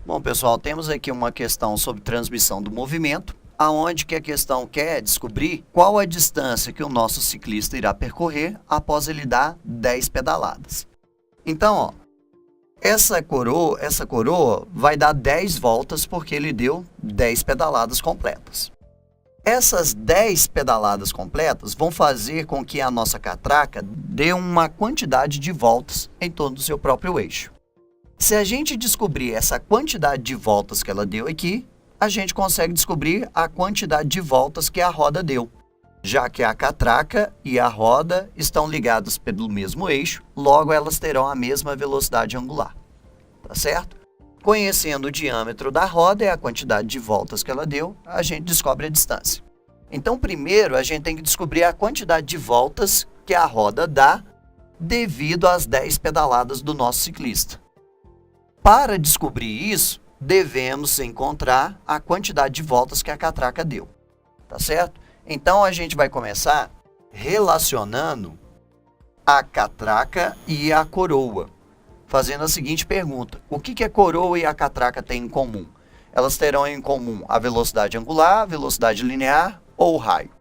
Bom, pessoal, temos aqui uma questão sobre transmissão do movimento, aonde que a questão quer descobrir qual a distância que o nosso ciclista irá percorrer após ele dar 10 pedaladas. Então, ó, essa coroa vai dar 10 voltas porque ele deu 10 pedaladas completas. Essas 10 pedaladas completas vão fazer com que a nossa catraca dê uma quantidade de voltas em torno do seu próprio eixo. Se a gente descobrir essa quantidade de voltas que ela deu aqui, a gente consegue descobrir a quantidade de voltas que a roda deu. Já que a catraca e a roda estão ligadas pelo mesmo eixo, logo elas terão a mesma velocidade angular. Tá certo? Conhecendo o diâmetro da roda e a quantidade de voltas que ela deu, a gente descobre a distância. Então, primeiro, a gente tem que descobrir a quantidade de voltas que a roda dá devido às 10 pedaladas do nosso ciclista. Para descobrir isso, devemos encontrar a quantidade de voltas que a catraca deu, tá certo? Então, a gente vai começar relacionando a catraca e a coroa, fazendo a seguinte pergunta: o que a coroa e a catraca têm em comum? Elas terão em comum a velocidade angular, a velocidade linear ou o raio.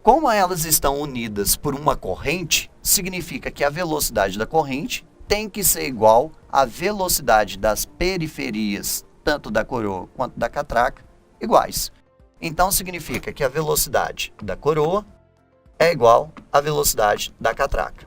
Como elas estão unidas por uma corrente, significa que a velocidade da corrente tem que ser igual à velocidade das periferias, tanto da coroa quanto da catraca, iguais. Então, significa que a velocidade da coroa é igual à velocidade da catraca.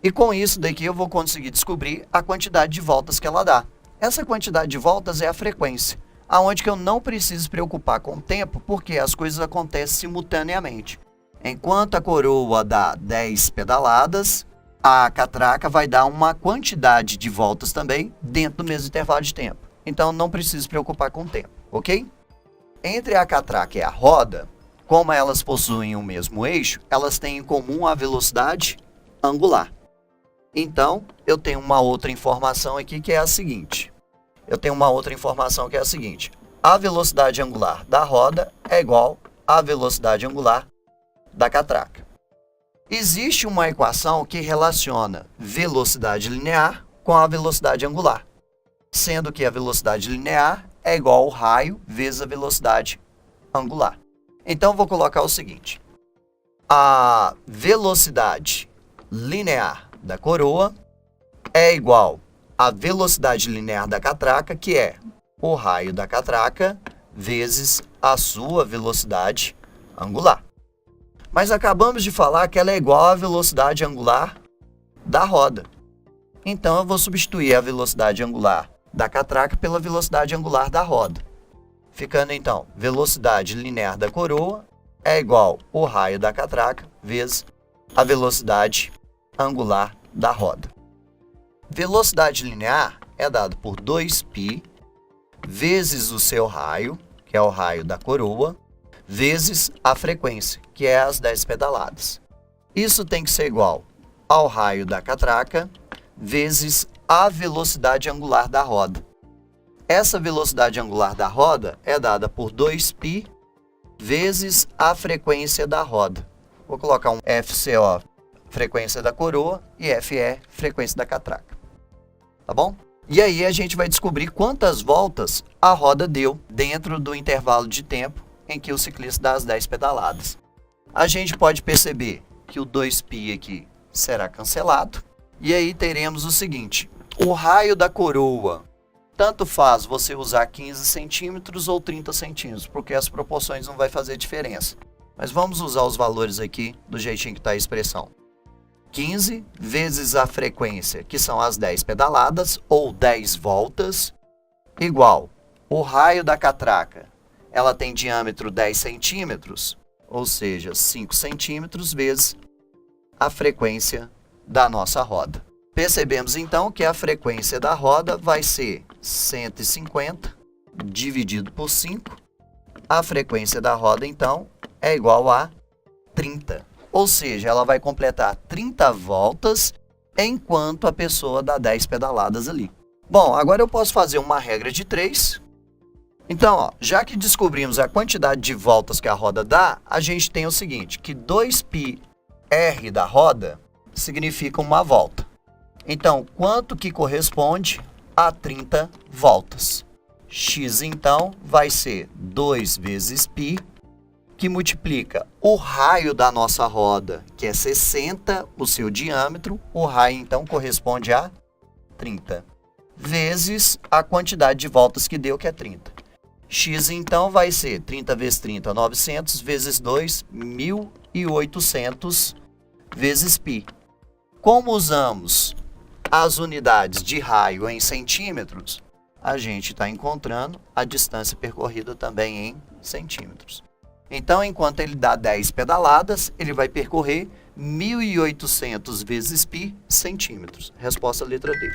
E com isso daqui eu vou conseguir descobrir a quantidade de voltas que ela dá. Essa quantidade de voltas é a frequência, aonde que eu não preciso me preocupar com o tempo, porque as coisas acontecem simultaneamente. Enquanto a coroa dá 10 pedaladas, a catraca vai dar uma quantidade de voltas também dentro do mesmo intervalo de tempo. Então, não preciso se preocupar com o tempo, ok? Entre a catraca e a roda, como elas possuem o mesmo eixo, elas têm em comum a velocidade angular. Então, eu tenho uma outra informação aqui que é a seguinte. A velocidade angular da roda é igual à velocidade angular da catraca. Existe uma equação que relaciona velocidade linear com a velocidade angular, sendo que a velocidade linear é igual ao raio vezes a velocidade angular. Então, vou colocar o seguinte: a velocidade linear da coroa é igual à velocidade linear da catraca, que é o raio da catraca vezes a sua velocidade angular. Mas acabamos de falar que ela é igual à velocidade angular da roda. Então, eu vou substituir a velocidade angular da catraca pela velocidade angular da roda. Ficando, então, velocidade linear da coroa é igual ao raio da catraca vezes a velocidade angular da roda. Velocidade linear é dado por 2π vezes o seu raio, que é o raio da coroa, vezes a frequência, que é as 10 pedaladas. Isso tem que ser igual ao raio da catraca vezes a velocidade angular da roda. Essa velocidade angular da roda é dada por 2π vezes a frequência da roda. Vou colocar um FCO, frequência da coroa, e FE, frequência da catraca. Tá bom? E aí a gente vai descobrir quantas voltas a roda deu dentro do intervalo de tempo em que o ciclista dá as 10 pedaladas. A gente pode perceber que o 2π aqui será cancelado. E aí teremos o seguinte: o raio da coroa, tanto faz você usar 15 centímetros ou 30 centímetros, porque as proporções não vai fazer diferença. Mas vamos usar os valores aqui do jeitinho que está a expressão. 15 vezes a frequência, que são as 10 pedaladas, ou 10 voltas, igual o raio da catraca. Ela tem diâmetro 10 centímetros, ou seja, 5 centímetros vezes a frequência da nossa roda. Percebemos, então, que a frequência da roda vai ser 150 dividido por 5. A frequência da roda, então, é igual a 30. Ou seja, ela vai completar 30 voltas enquanto a pessoa dá 10 pedaladas ali. Bom, agora eu posso fazer uma regra de 3. Então, ó, já que descobrimos a quantidade de voltas que a roda dá, a gente tem o seguinte, que 2πr da roda significa uma volta. Então, quanto que corresponde a 30 voltas? X, então, vai ser 2 vezes π, que multiplica o raio da nossa roda, que é 60, o seu diâmetro. O raio, então, corresponde a 30, vezes a quantidade de voltas que deu, que é 30. X, então, vai ser 30 vezes 30, 900, vezes 2, 1.800, vezes π. Como usamos as unidades de raio em centímetros, a gente está encontrando a distância percorrida também em centímetros. Então, enquanto ele dá 10 pedaladas, ele vai percorrer 1.800 vezes π centímetros. Resposta letra D.